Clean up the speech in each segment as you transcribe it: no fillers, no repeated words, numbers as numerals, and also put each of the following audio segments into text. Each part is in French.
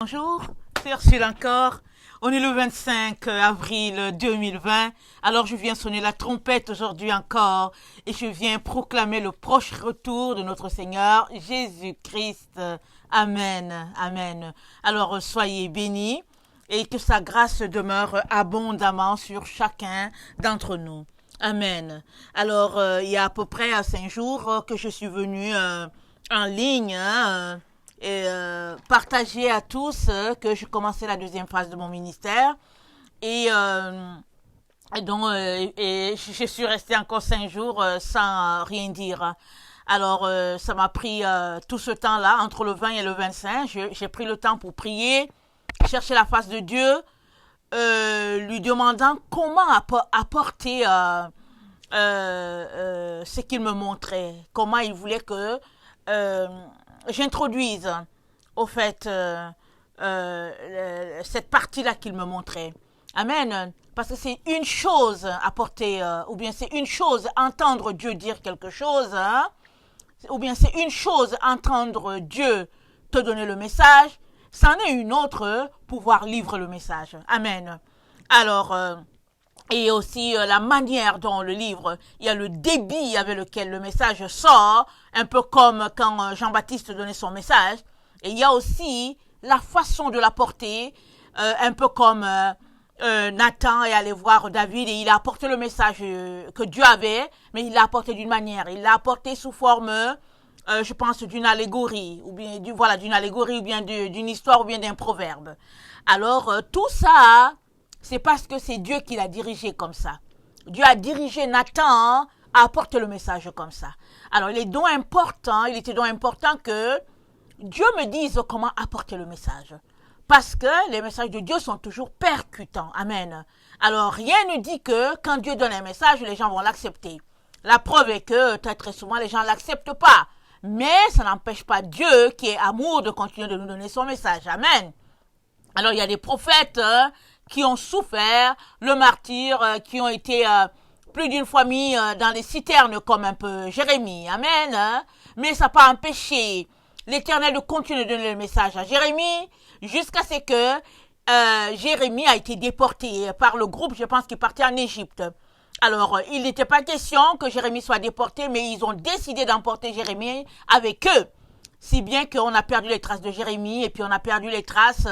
Bonjour, c'est Ursule encore. On est le 25 avril 2020. Alors je viens sonner la trompette aujourd'hui encore et je viens proclamer le proche retour de notre Seigneur Jésus-Christ. Amen, amen. Alors soyez bénis et que sa grâce demeure abondamment sur chacun d'entre nous. Amen. Alors il y a à peu près 5 jours que je suis venue en ligne et partager à tous que je commençais la deuxième phase de mon ministère et je suis restée encore 5 jours sans rien dire. Alors ça m'a pris tout ce temps-là entre le 20 et le 25. J'ai pris le temps pour prier, chercher la face de Dieu, lui demandant comment apporter ce qu'il me montrait, comment il voulait que j'introduise au fait cette partie-là qu'il me montrait. Amen. Parce que c'est une chose apporter, ou bien c'est une chose entendre Dieu dire quelque chose, hein, ou bien c'est une chose entendre Dieu te donner le message, c'en est une autre pouvoir livrer le message. Amen. Alors, et aussi la manière dont le livre, il y a le débit avec lequel le message sort, un peu comme quand Jean-Baptiste donnait son message, et il y a aussi la façon de l'apporter, un peu comme Nathan est allé voir David et il a apporté le message que Dieu avait, mais il l'a apporté d'une manière, il l'a apporté sous forme, je pense, d'une allégorie, ou bien d'une allégorie, ou bien d'une histoire, ou bien d'un proverbe. Alors, tout ça, c'est parce que c'est Dieu qui l'a dirigé comme ça. Dieu a dirigé Nathan à apporter le message comme ça. Alors, il était donc important que Dieu me dise comment apporter le message. Parce que les messages de Dieu sont toujours percutants. Amen. Alors, rien ne dit que quand Dieu donne un message, les gens vont l'accepter. La preuve est que très souvent, les gens ne l'acceptent pas. Mais ça n'empêche pas Dieu, qui est amour, de continuer de nous donner son message. Amen. Alors, il y a des prophètes qui ont souffert le martyre, qui ont été plus d'une fois mis dans les citernes comme un peu Jérémie. Amen. Hein? Mais ça n'a pas empêché l'Éternel de continuer de donner le message à Jérémie jusqu'à ce que Jérémie a été déporté par le groupe, je pense, qui partait en Égypte. Alors, il n'était pas question que Jérémie soit déporté, mais ils ont décidé d'emporter Jérémie avec eux. Si bien qu'on a perdu les traces de Jérémie et puis on a perdu les traces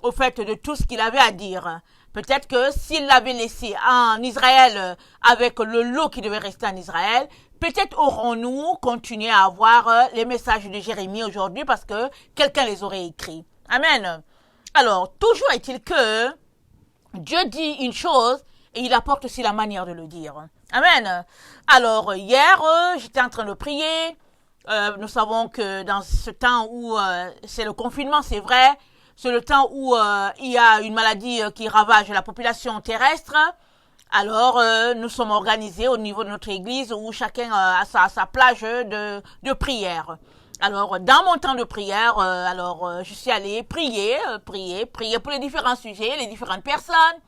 au fait de tout ce qu'il avait à dire. Peut-être que s'il l'avait laissé en Israël avec le lot qui devait rester en Israël, peut-être aurons-nous continué à avoir les messages de Jérémie aujourd'hui parce que quelqu'un les aurait écrits. Amen. Alors, toujours est-il que Dieu dit une chose et il apporte aussi la manière de le dire. Amen. Alors, hier, j'étais en train de prier. Nous savons que dans ce temps où c'est le confinement, c'est vrai, c'est le temps où il y a une maladie qui ravage la population terrestre. Alors, nous sommes organisés au niveau de notre église où chacun a sa plage de prière. Alors, dans mon temps de prière, je suis allée prier pour les différents sujets, les différentes personnes.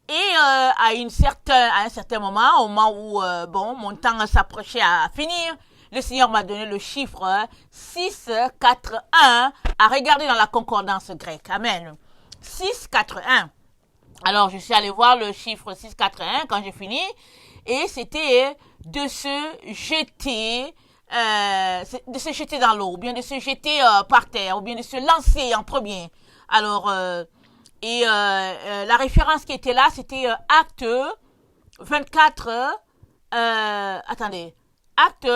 Et à un certain moment, au moment où mon temps s'approchait à finir, le Seigneur m'a donné le chiffre 6, 4, 1 à regarder dans la concordance grecque. Amen. 6, 4, 1. Alors, je suis allée voir le chiffre 6, 4, 1 quand j'ai fini. Et c'était de se jeter dans l'eau, ou bien de se jeter par terre, ou bien de se lancer en premier. Alors, la référence qui était là, c'était Acte 24, Acte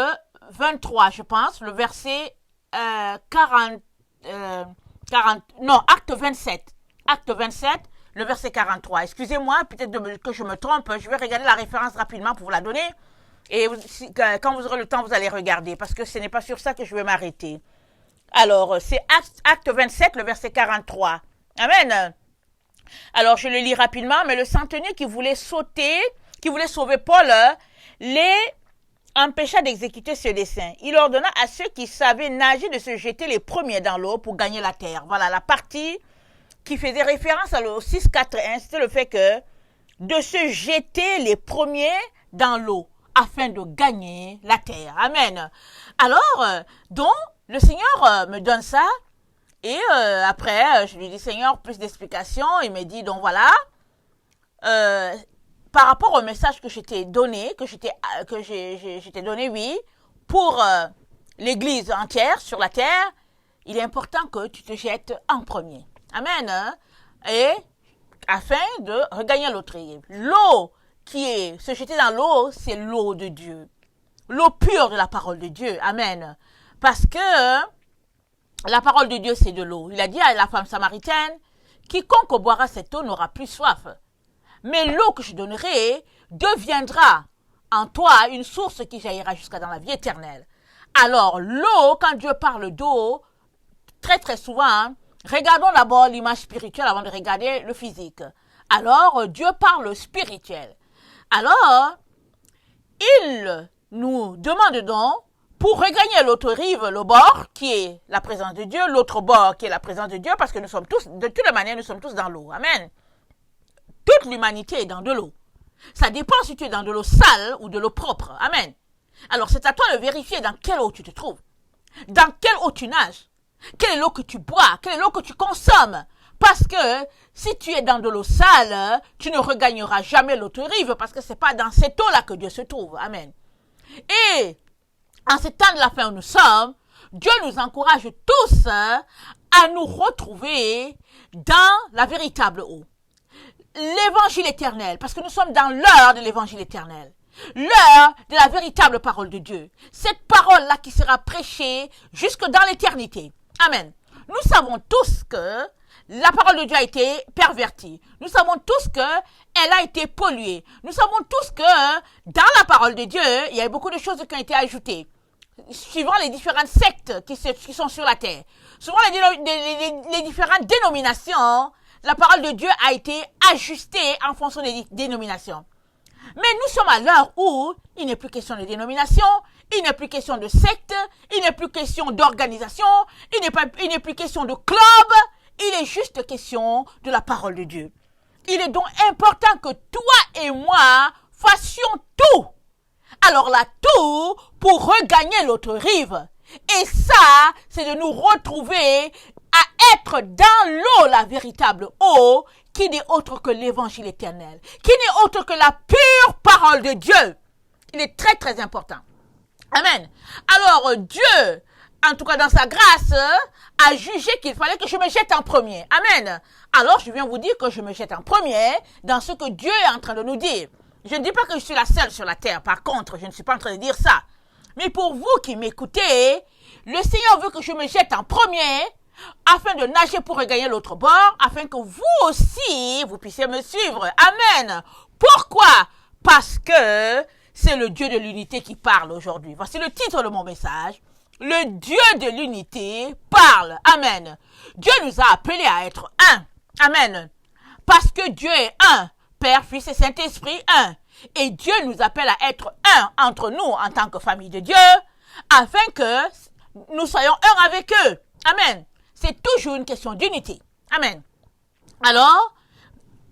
23, je pense, le verset 40, Acte 27. Acte 27, le verset 43. Excusez-moi, peut-être que je me trompe, je vais regarder la référence rapidement pour vous la donner. Et quand vous aurez le temps, vous allez regarder, parce que ce n'est pas sur ça que je vais m'arrêter. Alors, c'est Acte 27, le verset 43. Amen. Alors, je le lis rapidement, mais le centenier qui voulait sauver Paul, les empêcha d'exécuter ce dessein. Il ordonna à ceux qui savaient nager de se jeter les premiers dans l'eau pour gagner la terre. Voilà, la partie qui faisait référence au 6.4.1, c'était le fait que de se jeter les premiers dans l'eau afin de gagner la terre. Amen. Alors, donc, le Seigneur me donne ça Et après, je lui dis, Seigneur, plus d'explications. Il me dit, donc voilà, par rapport au message que je t'ai donné, que je t'ai donné, oui, pour l'Église entière sur la terre, il est important que tu te jettes en premier. Amen. Hein? Et afin de regagner l'autre rive. L'eau se jeter dans l'eau, c'est l'eau de Dieu. L'eau pure de la parole de Dieu. Amen. Parce que la parole de Dieu, c'est de l'eau. Il a dit à la femme samaritaine, quiconque boira cette eau n'aura plus soif. Mais l'eau que je donnerai deviendra en toi une source qui jaillira jusqu'à dans la vie éternelle. Alors, l'eau, quand Dieu parle d'eau, très très souvent, regardons d'abord l'image spirituelle avant de regarder le physique. Alors, Dieu parle spirituel. Alors, il nous demande donc, pour regagner l'autre rive, le bord qui est la présence de Dieu, l'autre bord qui est la présence de Dieu, parce que nous sommes tous, de toutes les manières, nous sommes tous dans l'eau. Amen. Toute l'humanité est dans de l'eau. Ça dépend si tu es dans de l'eau sale ou de l'eau propre. Amen. Alors, c'est à toi de vérifier dans quelle eau tu te trouves. Dans quelle eau tu nages. Quelle est l'eau que tu bois. Quelle est l'eau que tu consommes. Parce que si tu es dans de l'eau sale, tu ne regagneras jamais l'autre rive parce que c'est pas dans cette eau-là que Dieu se trouve. Amen. Et en ce temps de la fin où nous sommes, Dieu nous encourage tous à nous retrouver dans la véritable eau. L'évangile éternel, parce que nous sommes dans l'heure de l'évangile éternel. L'heure de la véritable parole de Dieu. Cette parole-là qui sera prêchée jusque dans l'éternité. Amen. Nous savons tous que la parole de Dieu a été pervertie. Nous savons tous que elle a été polluée. Nous savons tous que dans la parole de Dieu, il y a beaucoup de choses qui ont été ajoutées. Suivant les différentes sectes qui sont sur la terre. Suivant les différentes dénominations, la parole de Dieu a été ajustée en fonction des dénominations. Mais nous sommes à l'heure où il n'est plus question de dénomination, il n'est plus question de secte, il n'est plus question d'organisation, il n'est plus question de club, il est juste question de la parole de Dieu. Il est donc important que toi et moi fassions tout. Alors là, tout pour regagner l'autre rive. Et ça, c'est de nous retrouver à être dans l'eau, la véritable eau, qui n'est autre que l'évangile éternel, qui n'est autre que la pure parole de Dieu. Il est très très important. Amen. Alors Dieu, en tout cas dans sa grâce, a jugé qu'il fallait que je me jette en premier. Amen. Alors je viens vous dire que je me jette en premier dans ce que Dieu est en train de nous dire. Je ne dis pas que je suis la seule sur la terre. Par contre, je ne suis pas en train de dire ça. Mais pour vous qui m'écoutez, le Seigneur veut que je me jette en premier afin de nager pour regagner l'autre bord, afin que vous aussi, vous puissiez me suivre. Amen. Pourquoi? Parce que c'est le Dieu de l'unité qui parle aujourd'hui. Voici le titre de mon message. Le Dieu de l'unité parle. Amen. Dieu nous a appelés à être un. Amen. Parce que Dieu est un. Père, Fils et Saint-Esprit, un. Et Dieu nous appelle à être un entre nous en tant que famille de Dieu, afin que nous soyons un avec eux. Amen. C'est toujours une question d'unité. Amen. Alors,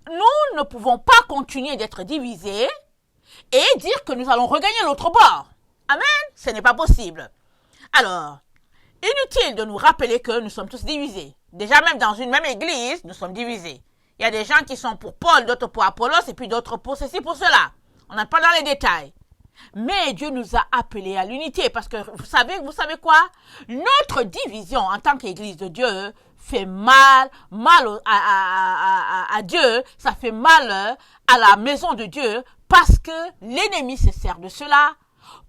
nous ne pouvons pas continuer d'être divisés et dire que nous allons regagner l'autre bord. Amen. Ce n'est pas possible. Alors, inutile de nous rappeler que nous sommes tous divisés. Déjà, même dans une même église, nous sommes divisés. Il y a des gens qui sont pour Paul, d'autres pour Apollos, et puis d'autres pour ceci, pour cela. On n'entre pas dans les détails. Mais Dieu nous a appelés à l'unité, parce que vous savez quoi? Notre division en tant qu'Église de Dieu fait mal à Dieu, ça fait mal à la maison de Dieu, parce que l'ennemi se sert de cela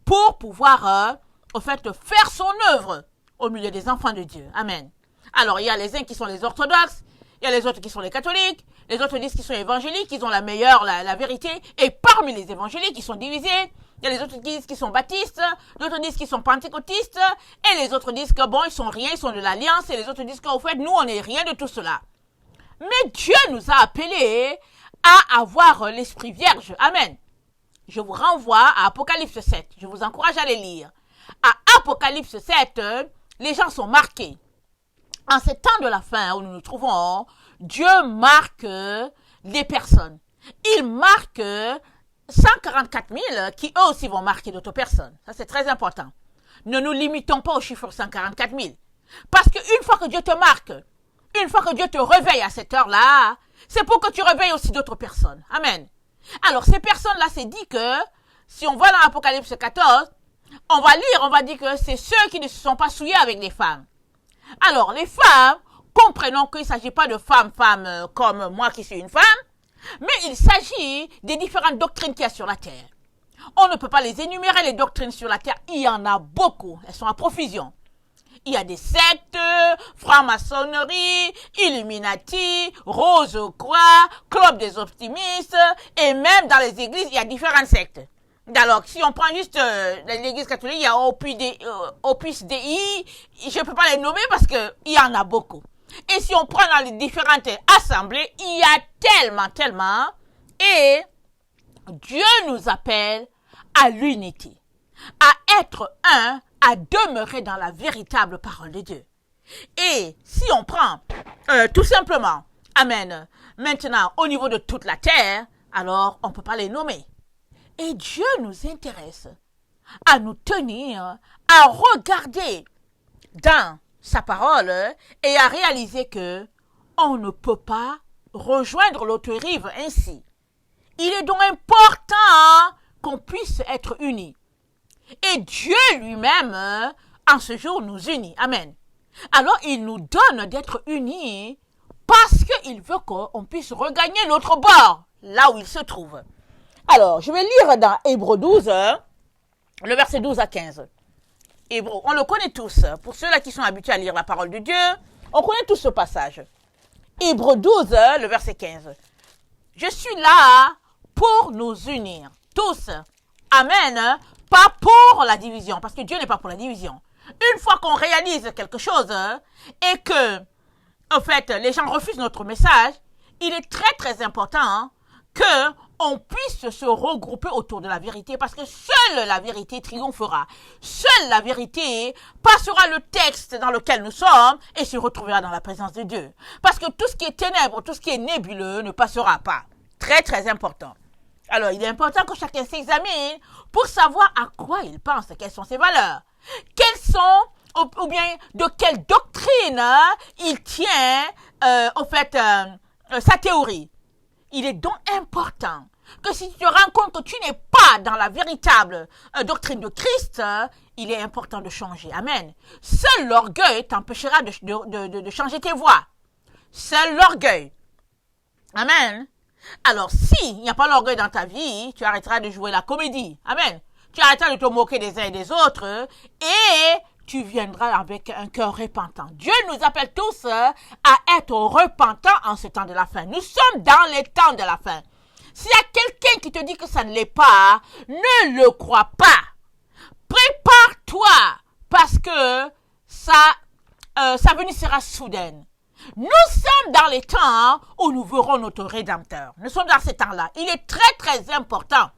pour pouvoir, faire son œuvre au milieu des enfants de Dieu. Amen. Alors, il y a les uns qui sont les orthodoxes, il y a les autres qui sont les catholiques, les autres disent qu'ils sont évangéliques, qu'ils ont la meilleure, la vérité. Et parmi les évangéliques, ils sont divisés. Il y a les autres qui disent qu'ils sont baptistes, d'autres disent qu'ils sont pentecôtistes, et les autres disent que bon, ils sont rien, ils sont de l'Alliance, et les autres disent qu'au fait, nous, on n'est rien de tout cela. Mais Dieu nous a appelés à avoir l'esprit vierge. Amen. Je vous renvoie à Apocalypse 7. Je vous encourage à les lire. À Apocalypse 7, les gens sont marqués. En ce temps de la fin où nous nous trouvons, Dieu marque des personnes. Il marque 144 000 qui eux aussi vont marquer d'autres personnes. Ça, c'est très important. Ne nous limitons pas au chiffre 144 000. Parce qu'une fois que Dieu te marque, une fois que Dieu te réveille à cette heure-là, c'est pour que tu réveilles aussi d'autres personnes. Amen. Alors, ces personnes-là, c'est dit que, si on va dans l'Apocalypse 14, on va lire, on va dire que c'est ceux qui ne se sont pas souillés avec les femmes. Alors, les femmes, comprenons qu'il ne s'agit pas de femmes comme moi qui suis une femme, mais il s'agit des différentes doctrines qu'il y a sur la terre. On ne peut pas les énumérer, les doctrines sur la terre. Il y en a beaucoup. Elles sont à profusion. Il y a des sectes, franc-maçonnerie, Illuminati, Rose-Croix, Club des optimistes, et même dans les églises, il y a différentes sectes. Alors, si on prend juste l'église catholique, il y a Opus Dei, je ne peux pas les nommer parce qu'il y en a beaucoup. Et si on prend dans les différentes assemblées, il y a tellement, et Dieu nous appelle à l'unité, à être un, à demeurer dans la véritable parole de Dieu. Et si on prend tout simplement, amen, maintenant au niveau de toute la terre, alors on ne peut pas les nommer. Et Dieu nous intéresse à nous tenir, à regarder dans sa parole et à réaliser que on ne peut pas rejoindre l'autre rive ainsi. Il est donc important qu'on puisse être unis. Et Dieu lui-même, en ce jour, nous unit. Amen. Alors, il nous donne d'être unis parce qu'il veut qu'on puisse regagner l'autre bord, là où il se trouve. Alors, je vais lire dans Hébreux 12, le verset 12 à 15. Hébreux, on le connaît tous. Pour ceux-là qui sont habitués à lire la parole de Dieu, on connaît tous ce passage. Hébreux 12, le verset 15. Je suis là pour nous unir, tous. Amen. Pas pour la division, parce que Dieu n'est pas pour la division. Une fois qu'on réalise quelque chose et que, en fait, les gens refusent notre message, il est très important que on puisse se regrouper autour de la vérité, parce que seule la vérité triomphera. Seule la vérité passera le texte dans lequel nous sommes et se retrouvera dans la présence de Dieu. Parce que tout ce qui est ténèbres, tout ce qui est nébuleux ne passera pas. Très important. Alors, il est important que chacun s'examine pour savoir à quoi il pense, quelles sont ses valeurs, quelles sont, ou bien de quelle doctrine il tient, sa théorie. Il est donc important que si tu te rends compte que tu n'es pas dans la véritable doctrine de Christ, il est important de changer. Amen. Seul l'orgueil t'empêchera de changer tes voies. Seul l'orgueil. Amen. Alors, s'il n'y a pas l'orgueil dans ta vie, tu arrêteras de jouer la comédie. Amen. Tu arrêteras de te moquer des uns et des autres et tu viendras avec un cœur repentant. Dieu nous appelle tous à être repentants en ce temps de la fin. Nous sommes dans les temps de la fin. S'il y a quelqu'un qui te dit que ça ne l'est pas, ne le crois pas. Prépare-toi parce que sa venue sera soudaine. Nous sommes dans les temps où nous verrons notre Rédempteur. Nous sommes dans ces temps-là. Il est très important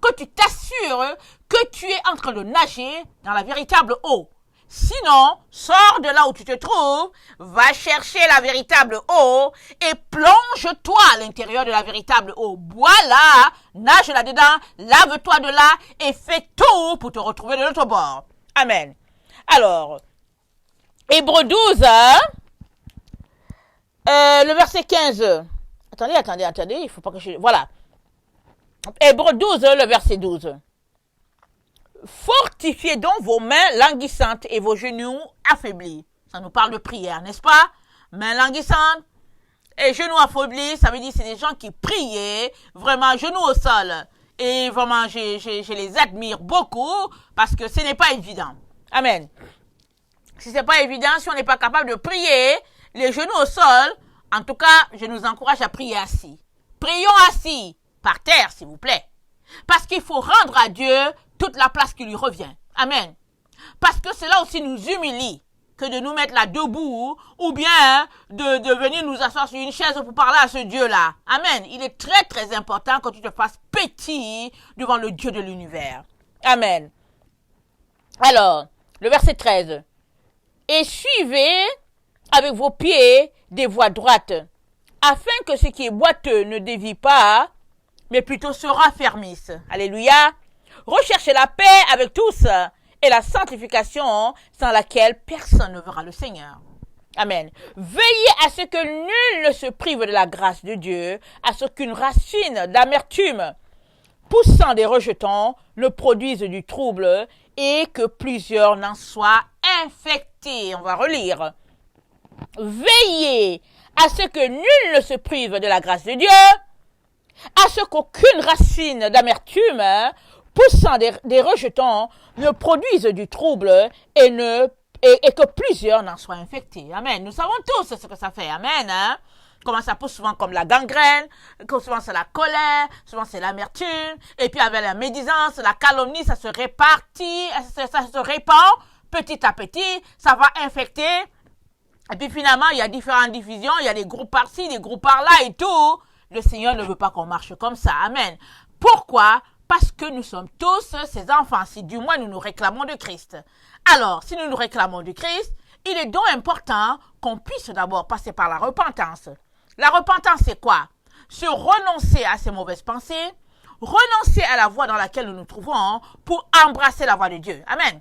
que tu t'assures que tu es en train de nager dans la véritable eau. Sinon, sors de là où tu te trouves, va chercher la véritable eau et plonge-toi à l'intérieur de la véritable eau. Bois-la, nage là-dedans, lave-toi de là et fais tout pour te retrouver de l'autre bord. Amen. Alors, Hébreux 12, le verset 15. Attendez, il faut pas que je... Voilà. Hébreux 12, le verset 12. Fortifiez donc vos mains languissantes et vos genoux affaiblis. Ça nous parle de prière, n'est-ce pas? Mains languissantes et genoux affaiblis, ça veut dire que c'est des gens qui priaient vraiment genoux au sol. Et vraiment, je les admire beaucoup parce que ce n'est pas évident. Amen. Si ce n'est pas évident, si on n'est pas capable de prier les genoux au sol, en tout cas, je nous encourage à prier assis. Prions assis, par terre, s'il vous plaît. Parce qu'il faut rendre à Dieu toute la place qui lui revient. Amen. Parce que cela aussi nous humilie que de nous mettre là debout ou bien de venir nous asseoir sur une chaise pour parler à ce Dieu-là. Amen. Il est très important que tu te fasses petit devant le Dieu de l'univers. Amen. Alors, le verset 13. Et suivez avec vos pieds des voies droites, afin que ce qui est boiteux ne dévie pas, mais plutôt se raffermisse. Alléluia. Recherchez la paix avec tous et la sanctification sans laquelle personne ne verra le Seigneur. Amen. Veillez à ce que nul ne se prive de la grâce de Dieu, à ce qu'une racine d'amertume poussant des rejetons ne produise du trouble et que plusieurs n'en soient infectés. On va relire. Veillez à ce que nul ne se prive de la grâce de Dieu, à ce qu'aucune racine d'amertume poussant des rejetons ne produise du trouble et que plusieurs n'en soient infectés. Amen. Nous savons tous ce que ça fait. Amen. Hein? Comment ça pousse souvent comme la gangrène, souvent c'est la colère, souvent c'est l'amertume, et puis avec la médisance, la calomnie, ça se répartit, ça se répand petit à petit, ça va infecter. Et puis finalement, il y a différentes divisions, il y a des groupes par-ci, des groupes par-là et tout. Le Seigneur ne veut pas qu'on marche comme ça. Amen. Pourquoi? Parce que nous sommes tous ses enfants, si du moins nous nous réclamons de Christ. Alors, si nous nous réclamons de Christ, il est donc important qu'on puisse d'abord passer par la repentance. La repentance, c'est quoi? Se renoncer à ses mauvaises pensées, renoncer à la voie dans laquelle nous nous trouvons pour embrasser la voie de Dieu. Amen.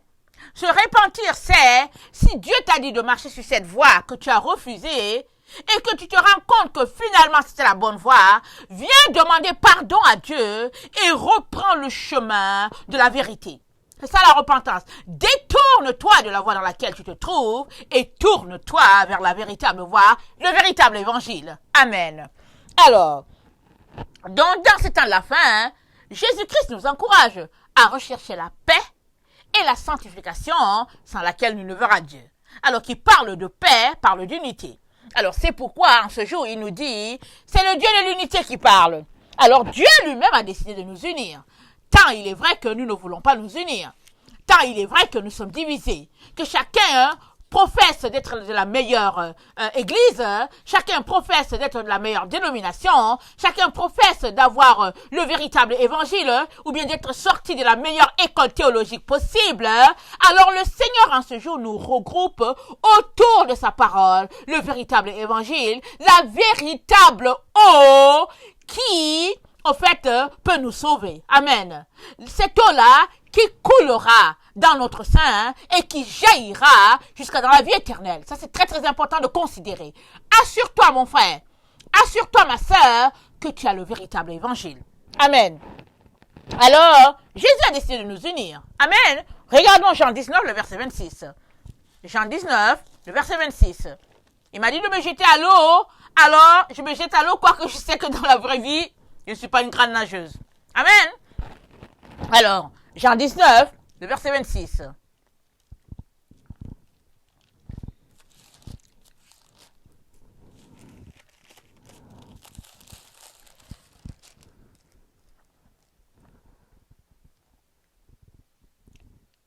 Se repentir, c'est si Dieu t'a dit de marcher sur cette voie que tu as refusée et que tu te rends compte que finalement c'était la bonne voie, viens demander pardon à Dieu et reprends le chemin de la vérité. C'est ça la repentance. Détourne-toi de la voie dans laquelle tu te trouves et tourne-toi vers la véritable voie, le véritable évangile. Amen. Alors, dans ce temps de la fin, Jésus-Christ nous encourage à rechercher la paix et la sanctification sans laquelle nous ne verrons Dieu. Alors qu'il parle de paix, parle d'unité. Alors c'est pourquoi en ce jour il nous dit, c'est le Dieu de l'unité qui parle. Alors Dieu lui-même a décidé de nous unir. Tant il est vrai que nous ne voulons pas nous unir. Tant il est vrai que nous sommes divisés. Que chacun professe d'être de la meilleure église. Chacun professe d'être de la meilleure dénomination. Chacun professe d'avoir le véritable évangile. Ou bien d'être sorti de la meilleure école théologique possible. Alors le Seigneur en ce jour nous regroupe autour de sa parole. Le véritable évangile. La véritable eau qui en fait, peut nous sauver. Amen. Cette eau-là qui coulera dans notre sein et qui jaillira jusqu'à dans la vie éternelle. Ça, c'est très, très important de considérer. Assure-toi, mon frère, assure-toi, ma sœur, que tu as le véritable évangile. Amen. Alors, Jésus a décidé de nous unir. Amen. Regardons Jean 19, le verset 26. Jean 19, le verset 26. Il m'a dit de me jeter à l'eau. Alors, je me jette à l'eau, quoique je sais que dans la vraie vie, je ne suis pas une grande nageuse. Amen. Alors, Jean 19, le verset 26.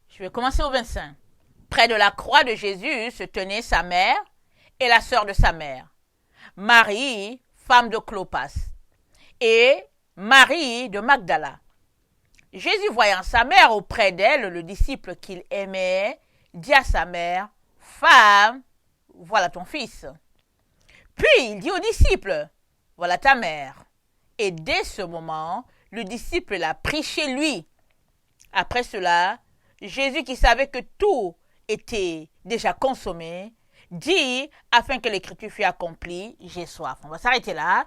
Je vais commencer au 25. Près de la croix de Jésus se tenaient sa mère et la sœur de sa mère, Marie, femme de Clopas, et Marie de Magdala. Jésus, voyant sa mère auprès d'elle, le disciple qu'il aimait, dit à sa mère, « Femme, voilà ton fils. » Puis il dit au disciple, « Voilà ta mère. » Et dès ce moment, le disciple l'a pris chez lui. Après cela, Jésus, qui savait que tout était déjà consommé, dit, afin que l'écriture fût accomplie, « J'ai soif. » On va s'arrêter là.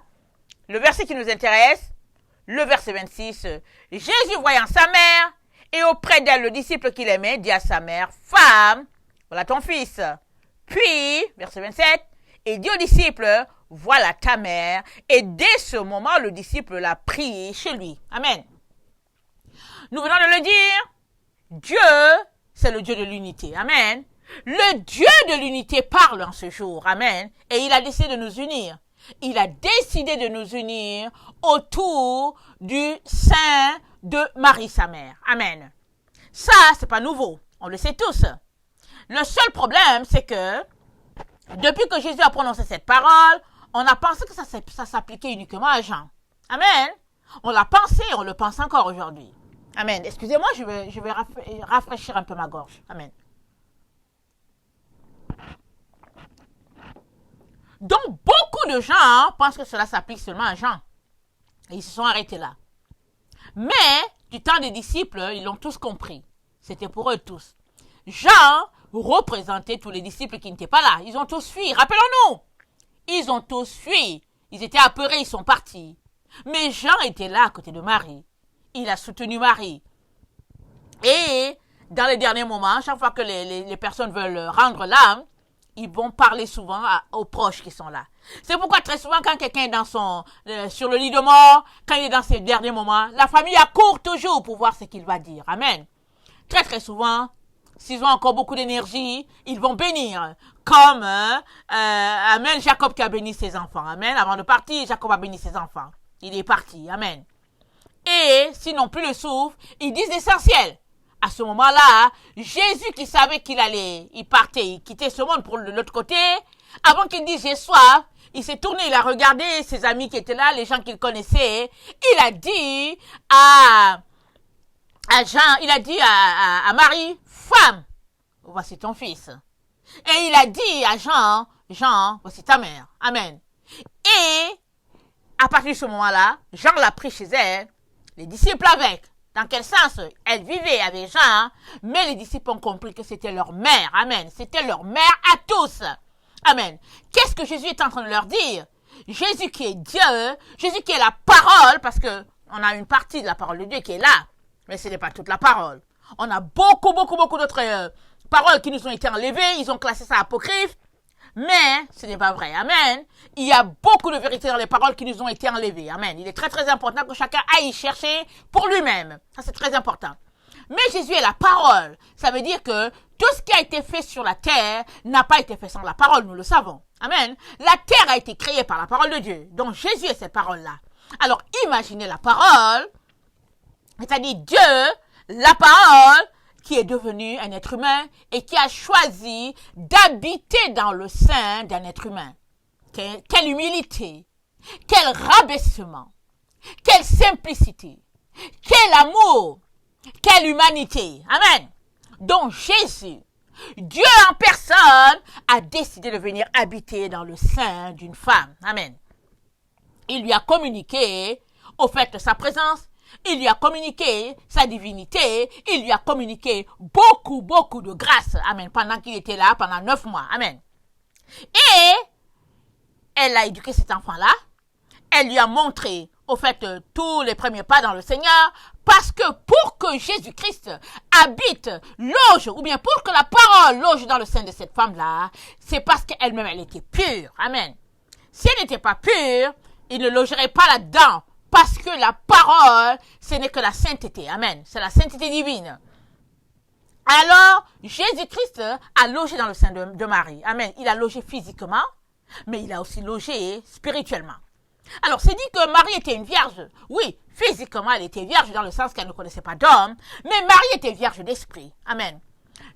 Le verset qui nous intéresse, le verset 26, Jésus voyant sa mère et auprès d'elle le disciple qu'il aimait, dit à sa mère, « Femme, voilà ton fils. » Puis, verset 27, il dit au disciple, « Voilà ta mère. » Et dès ce moment, le disciple l'a pris chez lui. Amen. Nous venons de le dire, Dieu, c'est le Dieu de l'unité. Amen. Le Dieu de l'unité parle en ce jour. Amen. Et il a décidé de nous unir. Il a décidé de nous unir autour du sein de Marie, sa mère. Amen. Ça, c'est pas nouveau. On le sait tous. Le seul problème, c'est que depuis que Jésus a prononcé cette parole, on a pensé que ça s'appliquait uniquement à Jean. Amen. On l'a pensé, on le pense encore aujourd'hui. Amen. Excusez-moi, je vais rafraîchir un peu ma gorge. Amen. Donc, beaucoup de gens pensent que cela s'applique seulement à Jean. Et ils se sont arrêtés là. Mais, du temps des disciples, ils l'ont tous compris. C'était pour eux tous. Jean représentait tous les disciples qui n'étaient pas là. Ils ont tous fui, rappelons-nous. Ils ont tous fui. Ils étaient apeurés, ils sont partis. Mais Jean était là à côté de Marie. Il a soutenu Marie. Et dans les derniers moments, chaque fois que les personnes veulent rendre l'âme, ils vont parler souvent aux proches qui sont là. C'est pourquoi très souvent, quand quelqu'un est dans sur le lit de mort, quand il est dans ses derniers moments, la famille accourt toujours pour voir ce qu'il va dire. Amen. Très très souvent, s'ils ont encore beaucoup d'énergie, ils vont bénir. Comme, Amen, Jacob qui a béni ses enfants. Amen. Avant de partir, Jacob a béni ses enfants. Il est parti. Amen. Et s'ils n'ont plus le souffle, ils disent l'essentiel. À ce moment-là, Jésus qui savait il partait, il quittait ce monde pour l'autre côté, avant qu'il dise j'ai soif, il s'est tourné, il a regardé ses amis qui étaient là, les gens qu'il connaissait, il a dit à Jean, il a dit à Marie, femme, voici ton fils. Et il a dit à Jean, voici ta mère. Amen. Et à partir de ce moment-là, Jean l'a pris chez elle, les disciples avec. Dans quel sens? Elle vivait avec Jean, mais les disciples ont compris que c'était leur mère. Amen. C'était leur mère à tous. Amen. Qu'est-ce que Jésus est en train de leur dire? Jésus qui est Dieu, Jésus qui est la parole, parce que on a une partie de la parole de Dieu qui est là, mais ce n'est pas toute la parole. On a beaucoup d'autres paroles qui nous ont été enlevées, ils ont classé ça apocryphe, mais ce n'est pas vrai. Amen. Il y a beaucoup de vérité dans les paroles qui nous ont été enlevées. Amen. Il est très très important que chacun aille chercher pour lui-même. Ça c'est très important. Mais Jésus est la parole. Ça veut dire que tout ce qui a été fait sur la terre n'a pas été fait sans la parole, nous le savons. Amen. La terre a été créée par la parole de Dieu. Donc Jésus est cette parole-là. Alors imaginez la parole, c'est-à-dire Dieu, la parole, qui est devenu un être humain et qui a choisi d'habiter dans le sein d'un être humain. Quelle humilité, quel rabaissement, quelle simplicité, quel amour, quelle humanité. Amen. Donc Jésus, Dieu en personne, a décidé de venir habiter dans le sein d'une femme. Amen. Il lui a communiqué au fait de sa présence. Il lui a communiqué sa divinité. Il lui a communiqué beaucoup de grâce. Amen. Pendant qu'il était là, pendant 9 mois. Amen. Et elle a éduqué cet enfant-là. Elle lui a montré, au fait, tous les premiers pas dans le Seigneur. Parce que pour que Jésus-Christ habite, loge, ou bien pour que la parole loge dans le sein de cette femme-là, c'est parce qu'elle-même, elle était pure. Amen. Si elle n'était pas pure, il ne logerait pas là-dedans. Parce que la parole, ce n'est que la sainteté. Amen. C'est la sainteté divine. Alors, Jésus-Christ a logé dans le sein de Marie. Amen. Il a logé physiquement, mais il a aussi logé spirituellement. Alors, c'est dit que Marie était une vierge. Oui, physiquement, elle était vierge dans le sens qu'elle ne connaissait pas d'homme, mais Marie était vierge d'esprit. Amen.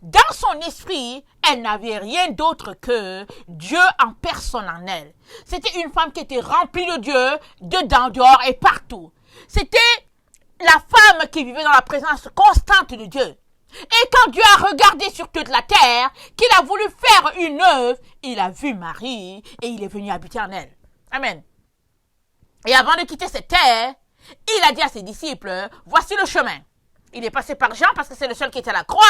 Dans son esprit, elle n'avait rien d'autre que Dieu en personne en elle. C'était une femme qui était remplie de Dieu, dedans, dehors et partout. C'était la femme qui vivait dans la présence constante de Dieu. Et quand Dieu a regardé sur toute la terre, qu'il a voulu faire une œuvre, il a vu Marie et il est venu habiter en elle. Amen. Et avant de quitter cette terre, il a dit à ses disciples, voici le chemin. Il est passé par Jean parce que c'est le seul qui était à la croix.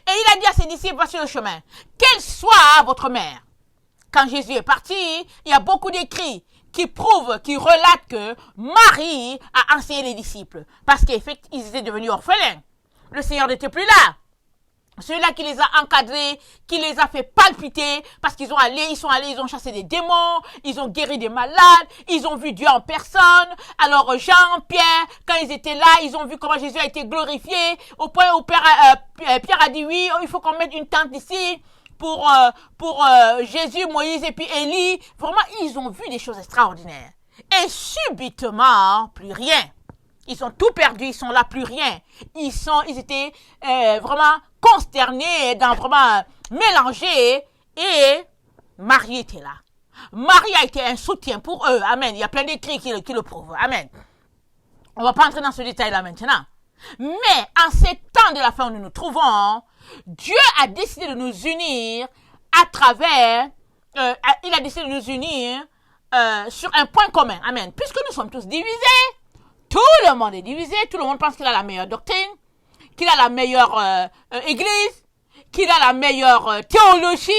Et il a dit à ses disciples, voici le chemin. Qu'elle soit votre mère. Quand Jésus est parti, il y a beaucoup d'écrits qui prouvent, qui relatent que Marie a enseigné les disciples. Parce qu'effectivement, ils étaient devenus orphelins. Le Seigneur n'était plus là. Celui-là qui les a encadrés, qui les a fait palpiter, parce qu'ils sont allés, ils ont chassé des démons, ils ont guéri des malades, ils ont vu Dieu en personne. Alors Jean, Pierre, quand ils étaient là, ils ont vu comment Jésus a été glorifié, au point où Pierre a dit oui, il faut qu'on mette une tente ici pour Jésus, Moïse et puis Élie. Vraiment, ils ont vu des choses extraordinaires. Et subitement, plus rien. Ils ont tout perdu, ils sont là, plus rien. Ils étaient vraiment consternés, vraiment mélangés. Et Marie était là. Marie a été un soutien pour eux. Amen. Il y a plein d'écrits qui le prouvent. Amen. On ne va pas entrer dans ce détail-là maintenant. Mais en ces temps de la fin où nous nous trouvons, Dieu a décidé de nous unir à travers... il a décidé de nous unir sur un point commun. Amen. Puisque nous sommes tous divisés, tout le monde est divisé, tout le monde pense qu'il a la meilleure doctrine, qu'il a la meilleure église, qu'il a la meilleure théologie.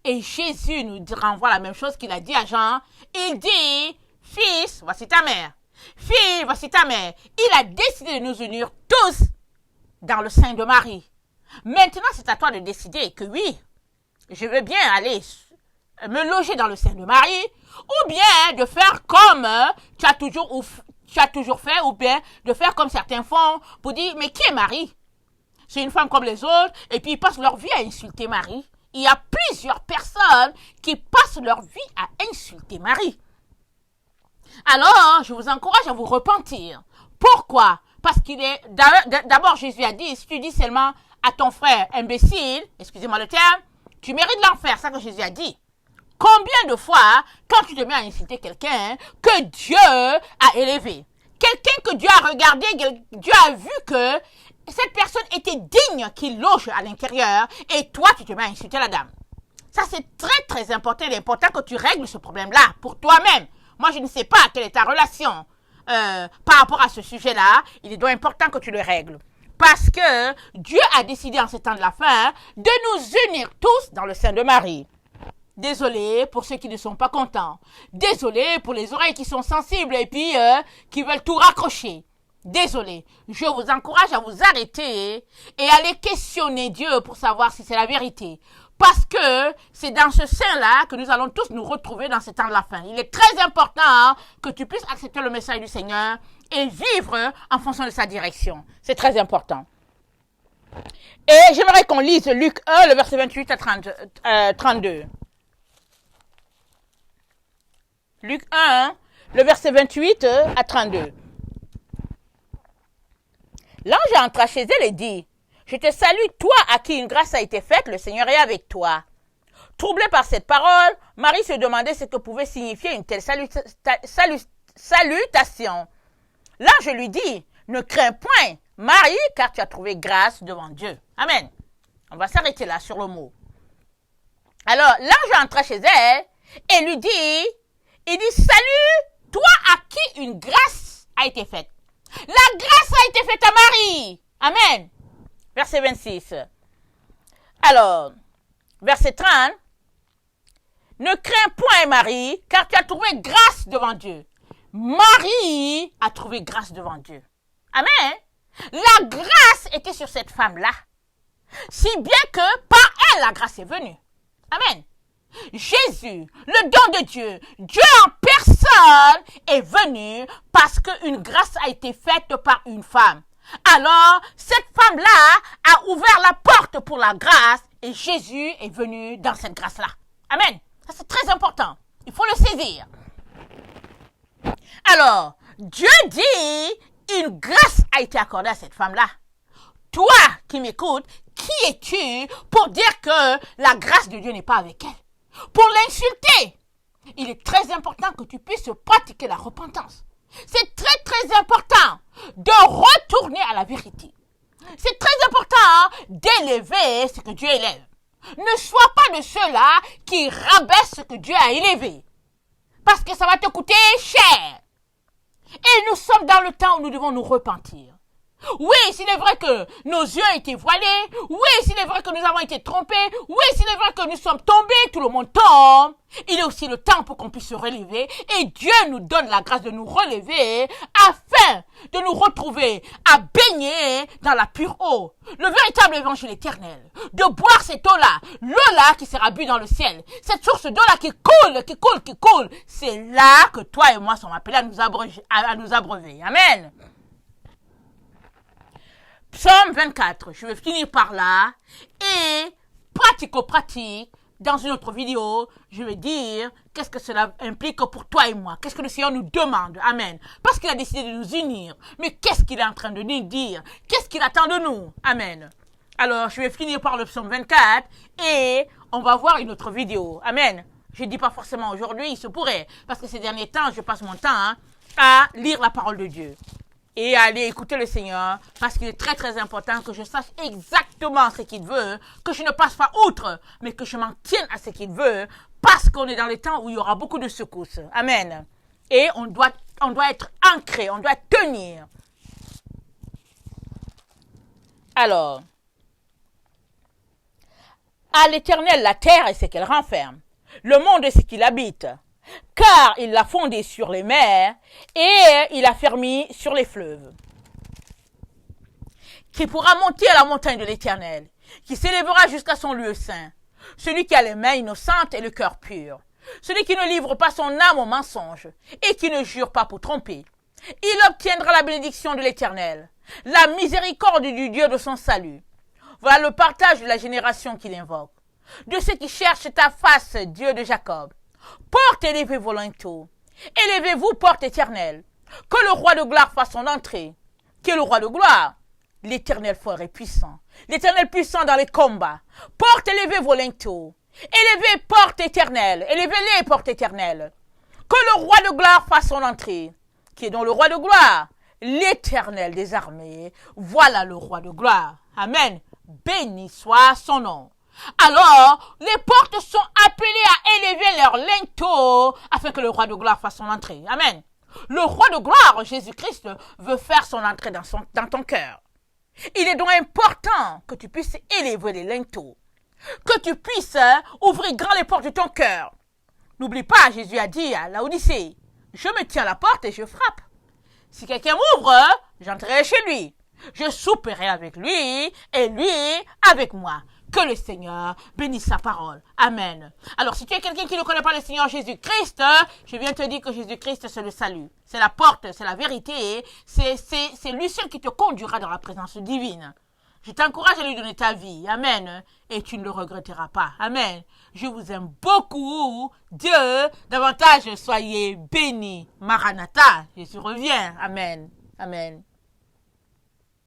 Et Jésus nous renvoie la même chose qu'il a dit à Jean. Il dit, fils, voici ta mère. Fille, voici ta mère. Il a décidé de nous unir tous dans le sein de Marie. Maintenant, c'est à toi de décider que oui, je veux bien aller me loger dans le sein de Marie, ou bien de faire comme tu as toujours fait, ou bien de faire comme certains font pour dire, mais qui est Marie? C'est une femme comme les autres, et puis ils passent leur vie à insulter Marie. Il y a plusieurs personnes qui passent leur vie à insulter Marie. Alors, je vous encourage à vous repentir. Pourquoi? Parce qu'il est... D'abord, Jésus a dit, si tu dis seulement à ton frère imbécile, excusez-moi le terme, tu mérites l'enfer, c'est ça que Jésus a dit. Combien de fois, quand tu te mets à insulter quelqu'un que Dieu a élevé, quelqu'un que Dieu a regardé, Dieu a vu que cette personne était digne qu'il loge à l'intérieur, et toi, tu te mets à insulter la dame. Ça, c'est très, très important. Il est important que tu règles ce problème-là pour toi-même. Moi, je ne sais pas quelle est ta relation par rapport à ce sujet-là. Il est donc important que tu le règles. Parce que Dieu a décidé en ce temps de la fin de nous unir tous dans le sein de Marie. Désolé pour ceux qui ne sont pas contents. Désolé pour les oreilles qui sont sensibles et puis qui veulent tout raccrocher. Désolé. Je vous encourage à vous arrêter et aller questionner Dieu pour savoir si c'est la vérité. Parce que c'est dans ce sein-là que nous allons tous nous retrouver dans ce temps de la fin. Il est très important que tu puisses accepter le message du Seigneur et vivre en fonction de sa direction. C'est très important. Et j'aimerais qu'on lise Luc 1, le verset 28 à 32. Luc 1, le verset 28 à 32. L'ange entra chez elle et dit, « Je te salue, toi à qui une grâce a été faite, le Seigneur est avec toi. » Troublée par cette parole, Marie se demandait ce que pouvait signifier une telle salutation. L'ange lui dit, « Ne crains point, Marie, car tu as trouvé grâce devant Dieu. » Amen. On va s'arrêter là sur le mot. Alors, l'ange entra chez elle et lui dit, il dit, « Salut, toi à qui une grâce a été faite. » La grâce a été faite à Marie. Amen. Verset 26. Alors, verset 30. Ne crains point, Marie, car tu as trouvé grâce devant Dieu. Marie a trouvé grâce devant Dieu. Amen. La grâce était sur cette femme-là. Si bien que par elle, la grâce est venue. Amen. Jésus, le don de Dieu, Dieu en personne est venu parce qu'une grâce a été faite par une femme. Alors, cette femme-là a ouvert la porte pour la grâce et Jésus est venu dans cette grâce-là. Amen. Ça, c'est très important. Il faut le saisir. Alors, Dieu dit, une grâce a été accordée à cette femme-là. Toi qui m'écoutes, qui es-tu pour dire que la grâce de Dieu n'est pas avec elle? Pour l'insulter, il est très important que tu puisses pratiquer la repentance. C'est très très important de retourner à la vérité. C'est très important d'élever ce que Dieu élève. Ne sois pas de ceux-là qui rabaissent ce que Dieu a élevé. Parce que ça va te coûter cher. Et nous sommes dans le temps où nous devons nous repentir. Oui, s'il est vrai que nos yeux ont été voilés. Oui, s'il est vrai que nous avons été trompés. Oui, s'il est vrai que nous sommes tombés. Tout le monde tombe. Il est aussi le temps pour qu'on puisse se relever. Et Dieu nous donne la grâce de nous relever afin de nous retrouver à baigner dans la pure eau. Le véritable évangile éternel. De boire cette eau-là. L'eau-là qui sera bue dans le ciel. Cette source d'eau-là qui coule, qui coule, qui coule. C'est là que toi et moi sommes appelés à nous abreuver. Amen. Psaume 24, je vais finir par là et pratico-pratique, dans une autre vidéo, je vais dire qu'est-ce que cela implique pour toi et moi, qu'est-ce que le Seigneur nous demande, amen, parce qu'il a décidé de nous unir, mais qu'est-ce qu'il est en train de nous dire, qu'est-ce qu'il attend de nous, amen. Alors, je vais finir par le psaume 24 et on va voir une autre vidéo, amen. Je ne dis pas forcément aujourd'hui, il se pourrait, parce que ces derniers temps, je passe mon temps à lire la parole de Dieu. Et à aller écouter le Seigneur, parce qu'il est très très important que je sache exactement ce qu'il veut, que je ne passe pas outre, mais que je m'en tienne à ce qu'il veut, parce qu'on est dans les temps où il y aura beaucoup de secousses. Amen. Et on doit être ancré, on doit tenir. Alors, À l'Éternel la terre et ce qu'elle renferme, le monde et ce qu'il habite. Car il l'a fondé sur les mers et il a fermé sur les fleuves. Qui pourra monter à la montagne de l'Éternel, qui s'élèvera jusqu'à son lieu saint, celui qui a les mains innocentes et le cœur pur, celui qui ne livre pas son âme au mensonge et qui ne jure pas pour tromper. Il obtiendra la bénédiction de l'Éternel, la miséricorde du Dieu de son salut. Voilà le partage de la génération qu'il invoque, de ceux qui cherchent ta face, Dieu de Jacob. Porte élevez vos linteaux, élevez-vous, porte éternelle, que le roi de gloire fasse son entrée. Qui est le roi de gloire? L'Éternel fort et puissant, l'Éternel puissant dans les combats. Porte élevez vos linteaux, élevez porte éternelle, élevez-les porte éternelle. Que le roi de gloire fasse son entrée. Qui est donc le roi de gloire? L'Éternel des armées, voilà le roi de gloire. Amen. Béni soit son nom. Alors, les portes sont appelées à élever leurs linteaux afin que le roi de gloire fasse son entrée. Amen. Le roi de gloire, Jésus-Christ, veut faire son entrée dans ton cœur. Il est donc important que tu puisses élever les linteaux, que tu puisses ouvrir grand les portes de ton cœur. N'oublie pas, Jésus a dit à Laodicée, je me tiens à la porte et je frappe. Si quelqu'un m'ouvre, j'entrerai chez lui. Je souperai avec lui et lui avec moi. Que le Seigneur bénisse sa parole. Amen. Alors, si tu es quelqu'un qui ne connaît pas le Seigneur Jésus-Christ, je viens te dire que Jésus-Christ, c'est le salut. C'est la porte, c'est la vérité. C'est lui seul qui te conduira dans la présence divine. Je t'encourage à lui donner ta vie. Amen. Et tu ne le regretteras pas. Amen. Je vous aime beaucoup. Dieu, davantage, soyez bénis. Maranatha, Jésus revient. Amen. Amen.